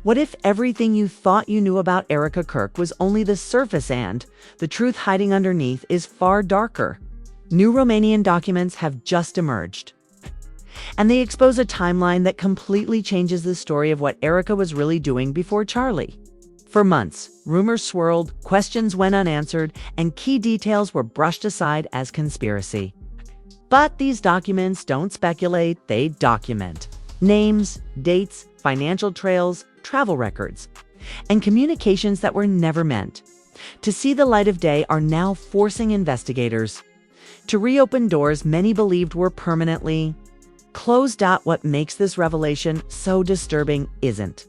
What if everything you thought you knew about Erika Kirk was only the surface and the truth hiding underneath is far darker? New Romanian documents have just emerged, and they expose a timeline that completely changes the story of what Erika was really doing before Charlie. For months, rumors swirled, questions went unanswered, and key details were brushed aside as conspiracy. But these documents don't speculate, they document. Names, dates, financial trails, travel records, and communications that were never meant to see the light of day are now forcing investigators to reopen doors many believed were permanently closed. What makes this revelation so disturbing isn't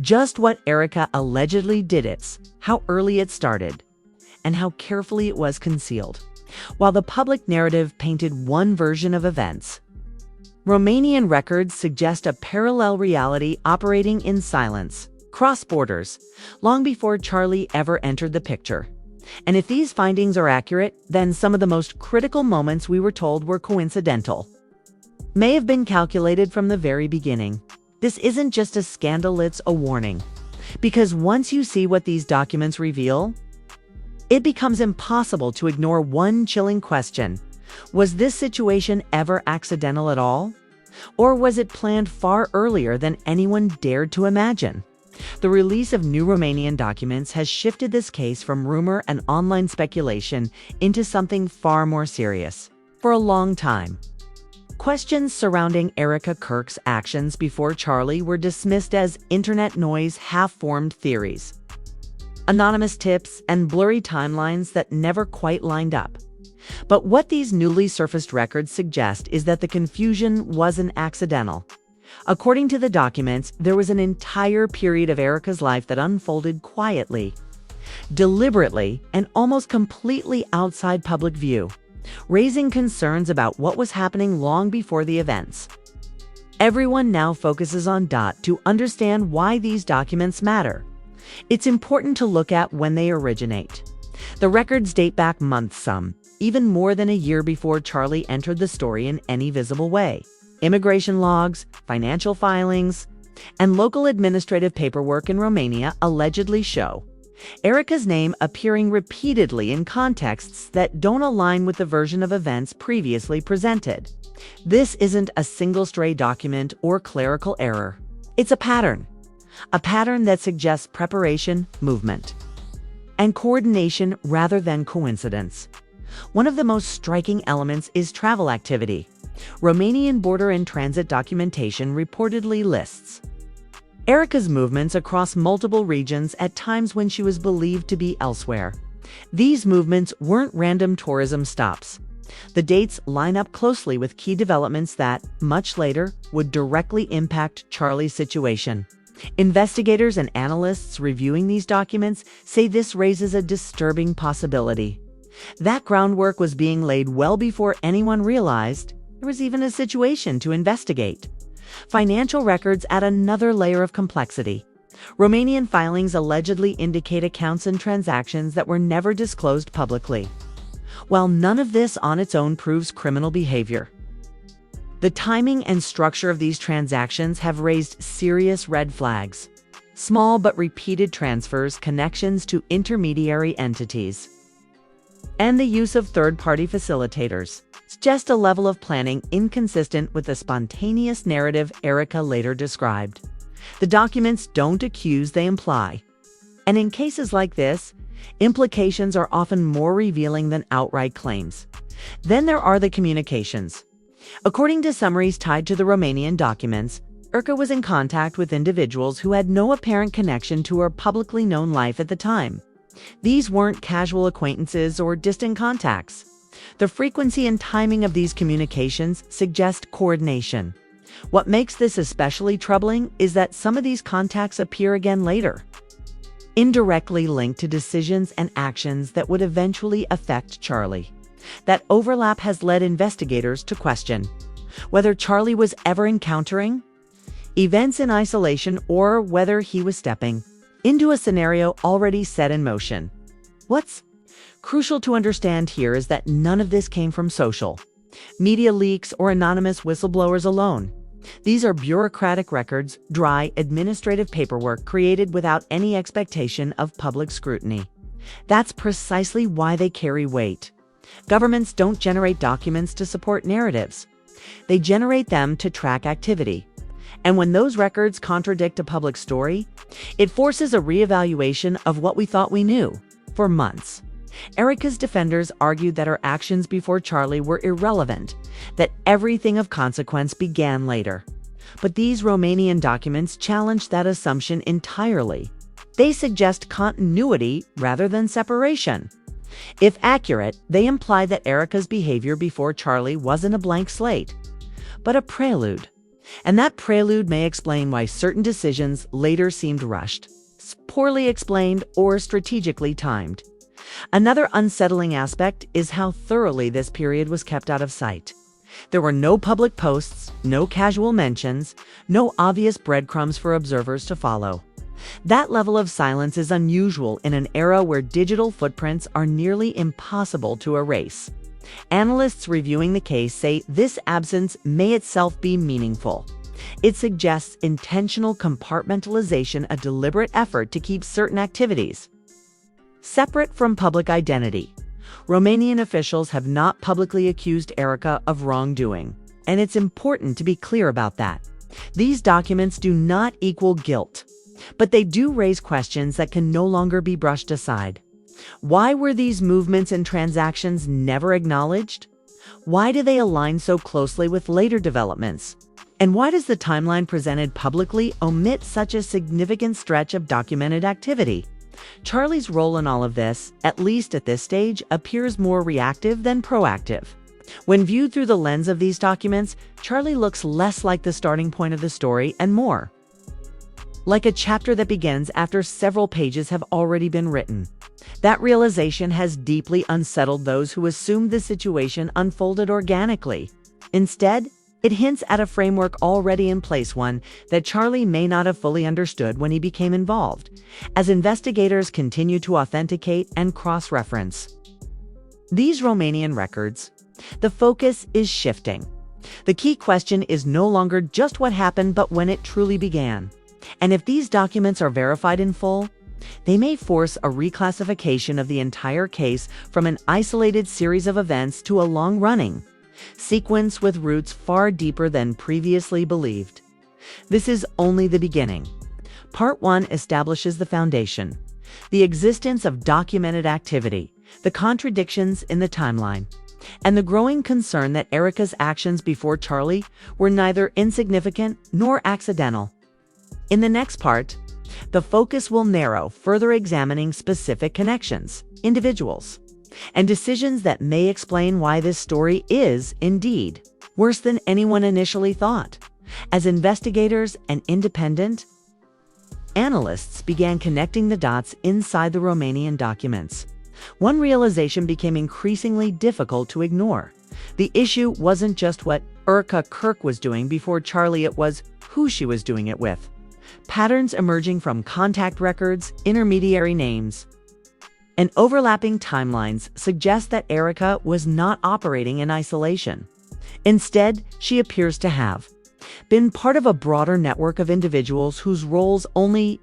just what Erika allegedly did, it's how early it started and how carefully it was concealed. While the public narrative painted one version of events, Romanian records suggest a parallel reality operating in silence, cross borders, long before Charlie ever entered the picture. And if these findings are accurate, then some of the most critical moments we were told were coincidental may have been calculated from the very beginning. This isn't just a scandal, it's a warning. Because once you see what these documents reveal, it becomes impossible to ignore one chilling question. Was this situation ever accidental at all? Or was it planned far earlier than anyone dared to imagine? The release of new Romanian documents has shifted this case from rumor and online speculation into something far more serious. For a long time, questions surrounding Erika Kirk's actions before Charlie were dismissed as internet noise, half-formed theories, anonymous tips, and blurry timelines that never quite lined up. But what these newly surfaced records suggest is that the confusion wasn't accidental. According to the documents, there was an entire period of Erika's life that unfolded quietly, deliberately, and almost completely outside public view, raising concerns about what was happening long before the events. Everyone now focuses on to understand why these documents matter. It's important to look at when they originate. The records date back months, some even more than a year before Charlie entered the story in any visible way. Immigration logs, financial filings, and local administrative paperwork in Romania allegedly show Erika's name appearing repeatedly in contexts that don't align with the version of events previously presented. This isn't a single stray document or clerical error. It's a pattern that suggests preparation, movement, and coordination rather than coincidence. One of the most striking elements is travel activity. Romanian border and transit documentation reportedly lists Erika's movements across multiple regions at times when she was believed to be elsewhere. These movements weren't random tourism stops. The dates line up closely with key developments that, much later, would directly impact Charlie's situation. Investigators and analysts reviewing these documents say this raises a disturbing possibility. That groundwork was being laid well before anyone realized there was even a situation to investigate. Financial records add another layer of complexity. Romanian filings allegedly indicate accounts and transactions that were never disclosed publicly. While none of this on its own proves criminal behavior, the timing and structure of these transactions have raised serious red flags. Small but repeated transfers, connections to intermediary entities, and the use of third-party facilitators suggest a level of planning inconsistent with the spontaneous narrative Erika later described. The documents don't accuse, they imply. And in cases like this, implications are often more revealing than outright claims. Then there are the communications. According to summaries tied to the Romanian documents, Erika was in contact with individuals who had no apparent connection to her publicly known life at the time. These weren't casual acquaintances or distant contacts. The frequency and timing of these communications suggest coordination. What makes this especially troubling is that some of these contacts appear again later, indirectly linked to decisions and actions that would eventually affect Charlie. That overlap has led investigators to question whether Charlie was ever encountering events in isolation or whether he was stepping into a scenario already set in motion. What's crucial to understand here is that none of this came from social media leaks or anonymous whistleblowers alone. These are bureaucratic records, dry, administrative paperwork created without any expectation of public scrutiny. That's precisely why they carry weight. Governments don't generate documents to support narratives. They generate them to track activity. And when those records contradict a public story, it forces a reevaluation of what we thought we knew for months. Erika's defenders argued that her actions before Charlie were irrelevant, that everything of consequence began later. But these Romanian documents challenge that assumption entirely. They suggest continuity rather than separation. If accurate, they imply that Erika's behavior before Charlie wasn't a blank slate, but a prelude. And that prelude may explain why certain decisions later seemed rushed, poorly explained, or strategically timed. Another unsettling aspect is how thoroughly this period was kept out of sight. There were no public posts, no casual mentions, no obvious breadcrumbs for observers to follow. That level of silence is unusual in an era where digital footprints are nearly impossible to erase. Analysts reviewing the case say this absence may itself be meaningful. It suggests intentional compartmentalization, a deliberate effort to keep certain activities separate from public identity. Romanian officials have not publicly accused Erika of wrongdoing, and it's important to be clear about that. These documents do not equal guilt, but they do raise questions that can no longer be brushed aside. Why were these movements and transactions never acknowledged? Why do they align so closely with later developments? And why does the timeline presented publicly omit such a significant stretch of documented activity? Charlie's role in all of this, at least at this stage, appears more reactive than proactive. When viewed through the lens of these documents, Charlie looks less like the starting point of the story and more like a chapter that begins after several pages have already been written. That realization has deeply unsettled those who assumed the situation unfolded organically. Instead, it hints at a framework already in place, one that Charlie may not have fully understood when he became involved, as investigators continue to authenticate and cross-reference these Romanian records. The focus is shifting. The key question is no longer just what happened, but when it truly began. And if these documents are verified in full, they may force a reclassification of the entire case from an isolated series of events to a long-running sequence with roots far deeper than previously believed. This is only the beginning. Part 1 establishes the foundation, the existence of documented activity, the contradictions in the timeline, and the growing concern that Erika's actions before Charlie were neither insignificant nor accidental. In the next part, the focus will narrow, further examining specific connections, individuals, and decisions that may explain why this story is, indeed, worse than anyone initially thought. As investigators and independent analysts began connecting the dots inside the Romanian documents, one realization became increasingly difficult to ignore. The issue wasn't just what Erika Kirk was doing before Charlie, it was who she was doing it with. Patterns emerging from contact records, intermediary names, and overlapping timelines suggest that Erika was not operating in isolation. Instead, she appears to have been part of a broader network of individuals whose roles only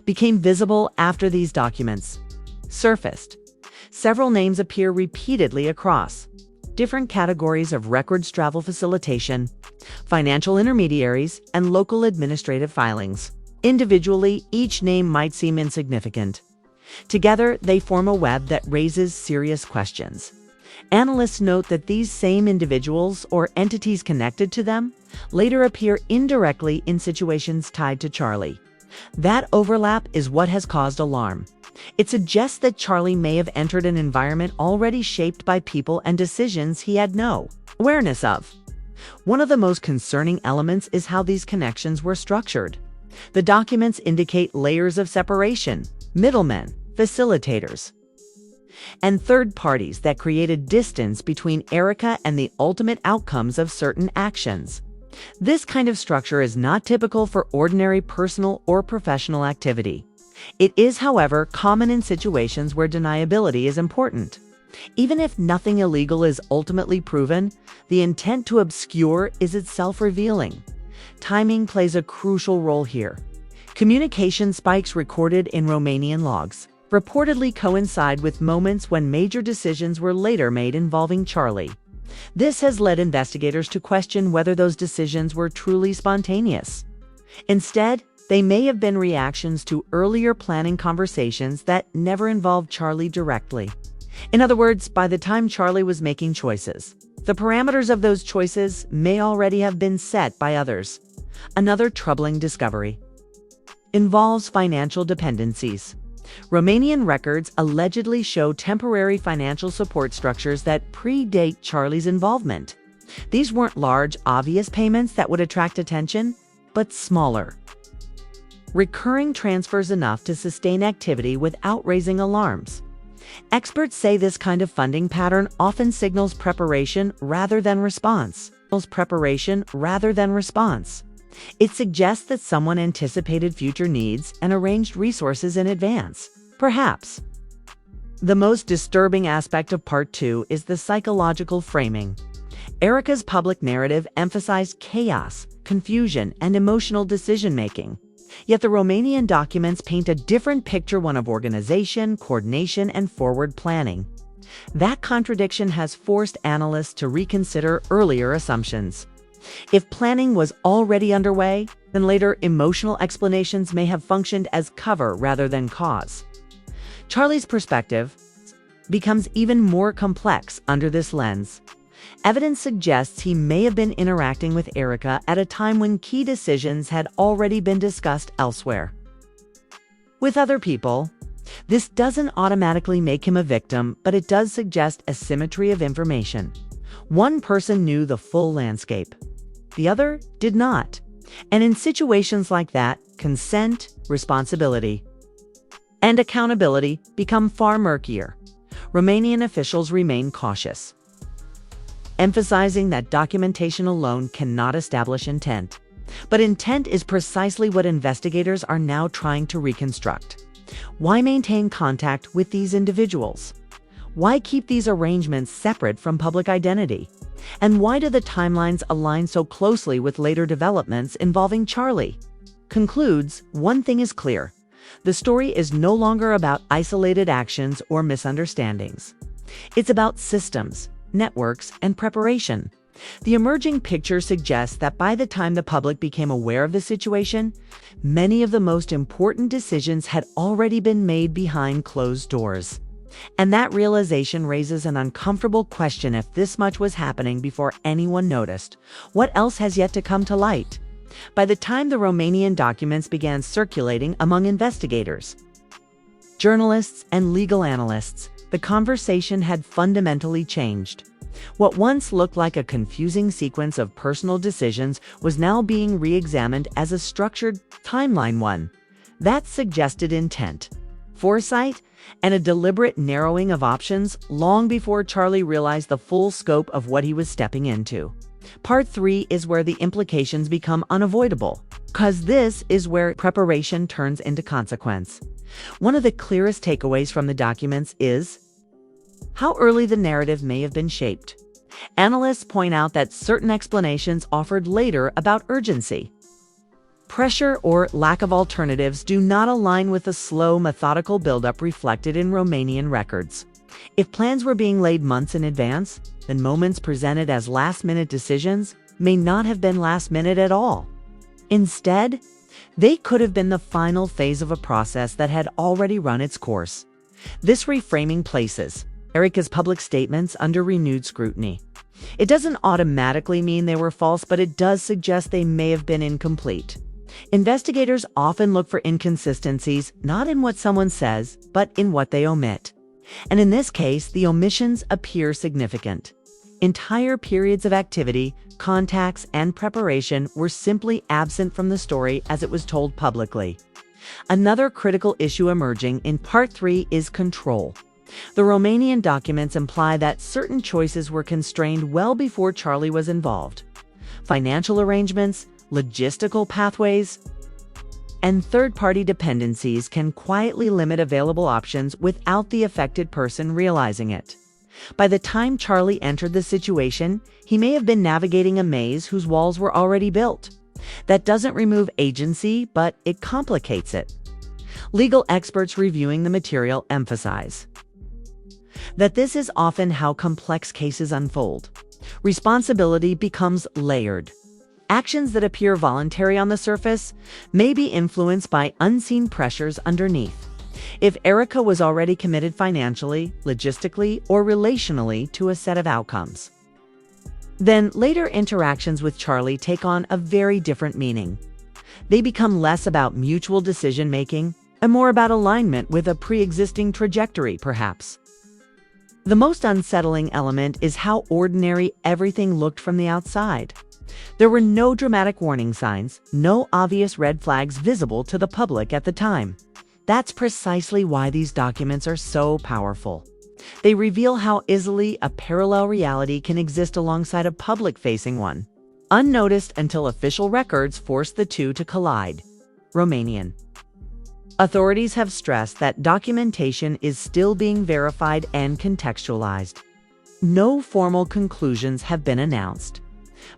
became visible after these documents surfaced. Several names appear repeatedly across different categories of records travel facilitation, financial intermediaries, and local administrative filings. Individually, each name might seem insignificant. Together, they form a web that raises serious questions. Analysts note that these same individuals or entities connected to them later appear indirectly in situations tied to Charlie. That overlap is what has caused alarm. It suggests that Charlie may have entered an environment already shaped by people and decisions he had no awareness of. One of the most concerning elements is how these connections were structured. The documents indicate layers of separation, middlemen, facilitators, and third parties that created distance between Erika and the ultimate outcomes of certain actions. This kind of structure is not typical for ordinary personal or professional activity. It is, however, common in situations where deniability is important. Even if nothing illegal is ultimately proven, the intent to obscure is itself revealing. Timing plays a crucial role here. Communication spikes recorded in Romanian logs reportedly coincide with moments when major decisions were later made involving Charlie. This has led investigators to question whether those decisions were truly spontaneous. Instead, they may have been reactions to earlier planning conversations that never involved Charlie directly. In other words, by the time Charlie was making choices, the parameters of those choices may already have been set by others. Another troubling discovery involves financial dependencies. Romanian records allegedly show temporary financial support structures that predate Charlie's involvement. These weren't large, obvious payments that would attract attention, but smaller, recurring transfers enough to sustain activity without raising alarms. Experts say this kind of funding pattern often signals preparation rather than response. It suggests that someone anticipated future needs and arranged resources in advance. Perhaps the most disturbing aspect of Part 2 is the psychological framing. Erika's public narrative emphasized chaos, confusion, and emotional decision-making. Yet the Romanian documents paint a different picture, one of organization, coordination, and forward planning. That contradiction has forced analysts to reconsider earlier assumptions. If planning was already underway, then later emotional explanations may have functioned as cover rather than cause. Charlie's perspective becomes even more complex under this lens. Evidence suggests he may have been interacting with Erika at a time when key decisions had already been discussed elsewhere with other people. This doesn't automatically make him a victim, but it does suggest asymmetry of information. One person knew the full landscape, the other did not. And in situations like that, consent, responsibility, and accountability become far murkier. Romanian officials remain cautious, emphasizing that documentation alone cannot establish intent. But intent is precisely what investigators are now trying to reconstruct. Why maintain contact with these individuals? Why keep these arrangements separate from public identity? And why do the timelines align so closely with later developments involving Charlie? Concludes, one thing is clear. The story is no longer about isolated actions or misunderstandings. It's about systems, networks, and preparation. The emerging picture suggests that by the time the public became aware of the situation, many of the most important decisions had already been made behind closed doors. And that realization raises an uncomfortable question: if this much was happening before anyone noticed, what else has yet to come to light? By the time the Romanian documents began circulating among investigators, journalists, and legal analysts, the conversation had fundamentally changed. What once looked like a confusing sequence of personal decisions was now being re-examined as a structured timeline one that suggested intent, foresight, and a deliberate narrowing of options long before Charlie realized the full scope of what he was stepping into. Part 3 is where the implications become unavoidable, because this is where preparation turns into consequence. One of the clearest takeaways from the documents is how early the narrative may have been shaped. Analysts point out that certain explanations offered later about urgency, pressure, or lack of alternatives do not align with the slow, methodical buildup reflected in Romanian records. If plans were being laid months in advance, then moments presented as last-minute decisions may not have been last-minute at all. Instead, they could have been the final phase of a process that had already run its course. This reframing places Erika's public statements under renewed scrutiny. It doesn't automatically mean they were false, but it does suggest they may have been incomplete. Investigators often look for inconsistencies not in what someone says, but in what they omit. And in this case, the omissions appear significant. Entire periods of activity, contacts, and preparation were simply absent from the story as it was told publicly. Another critical issue emerging in Part 3 is control. The Romanian documents imply that certain choices were constrained well before Charlie was involved. Financial arrangements, logistical pathways, and third-party dependencies can quietly limit available options without the affected person realizing it. By the time Charlie entered the situation, he may have been navigating a maze whose walls were already built. That doesn't remove agency, but it complicates it. Legal experts reviewing the material emphasize that this is often how complex cases unfold. Responsibility becomes layered. Actions that appear voluntary on the surface may be influenced by unseen pressures underneath. If Erika was already committed financially, logistically, or relationally to a set of outcomes, then later interactions with Charlie take on a very different meaning. They become less about mutual decision-making and more about alignment with a pre-existing trajectory, perhaps. The most unsettling element is how ordinary everything looked from the outside. There were no dramatic warning signs, no obvious red flags visible to the public at the time. That's precisely why these documents are so powerful. They reveal how easily a parallel reality can exist alongside a public-facing one, unnoticed until official records force the two to collide. Romanian authorities have stressed that documentation is still being verified and contextualized. No formal conclusions have been announced.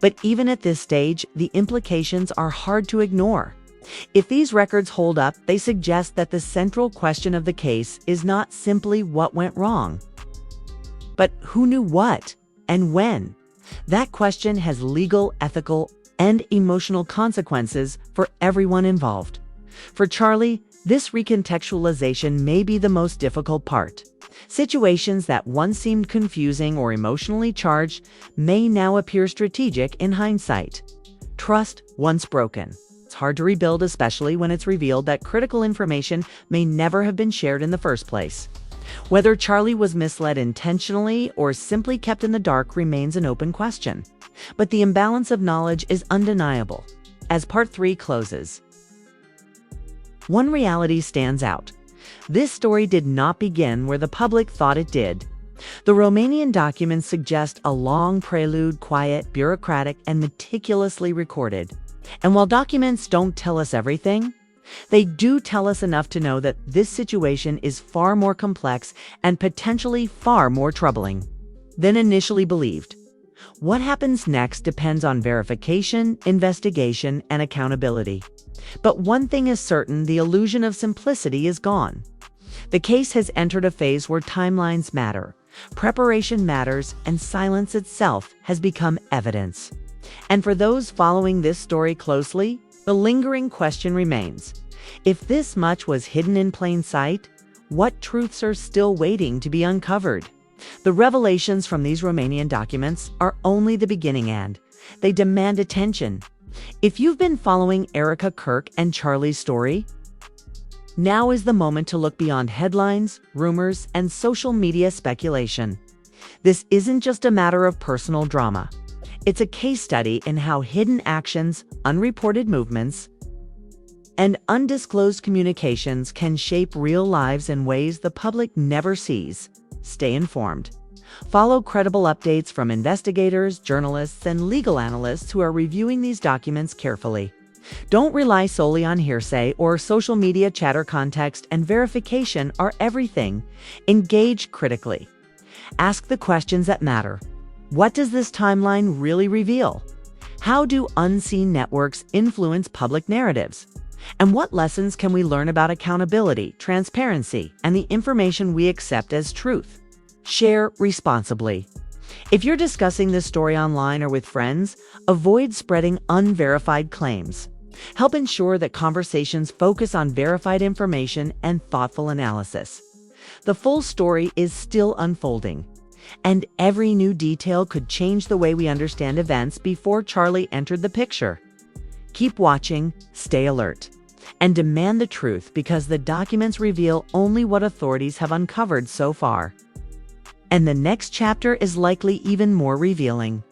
But even at this stage, the implications are hard to ignore. If these records hold up, they suggest that the central question of the case is not simply what went wrong, but who knew what and when. That question has legal, ethical, and emotional consequences for everyone involved. For Charlie, this recontextualization may be the most difficult part. Situations that once seemed confusing or emotionally charged may now appear strategic in hindsight. Trust once broken. It's hard to rebuild, especially when it's revealed that critical information may never have been shared in the first place. Whether Charlie was misled intentionally or simply kept in the dark remains an open question. But the imbalance of knowledge is undeniable. As Part 3 closes, one reality stands out. This story did not begin where the public thought it did. The Romanian documents suggest a long prelude, quiet, bureaucratic, and meticulously recorded. And while documents don't tell us everything, they do tell us enough to know that this situation is far more complex and potentially far more troubling than initially believed. What happens next depends on verification, investigation, and accountability. But one thing is certain: the illusion of simplicity is gone. The case has entered a phase where timelines matter, preparation matters, and silence itself has become evidence. And for those following this story closely, the lingering question remains: if this much was hidden in plain sight, what truths are still waiting to be uncovered? The revelations from these Romanian documents are only the beginning, and they demand attention. If you've been following Erika Kirk and Charlie's story, now is the moment to look beyond headlines, rumors, and social media speculation. This isn't just a matter of personal drama. It's a case study in how hidden actions, unreported movements, and undisclosed communications can shape real lives in ways the public never sees. Stay informed. Follow credible updates from investigators, journalists, and legal analysts who are reviewing these documents carefully. Don't rely solely on hearsay or social media chatter. Context and verification are everything. Engage critically. Ask the questions that matter. What does this timeline really reveal? How do unseen networks influence public narratives? And what lessons can we learn about accountability, transparency, and the information we accept as truth? Share responsibly. If you're discussing this story online or with friends, avoid spreading unverified claims. Help ensure that conversations focus on verified information and thoughtful analysis. The full story is still unfolding, and every new detail could change the way we understand events before Charlie entered the picture. Keep watching, stay alert, and demand the truth, because the documents reveal only what authorities have uncovered so far. And the next chapter is likely even more revealing.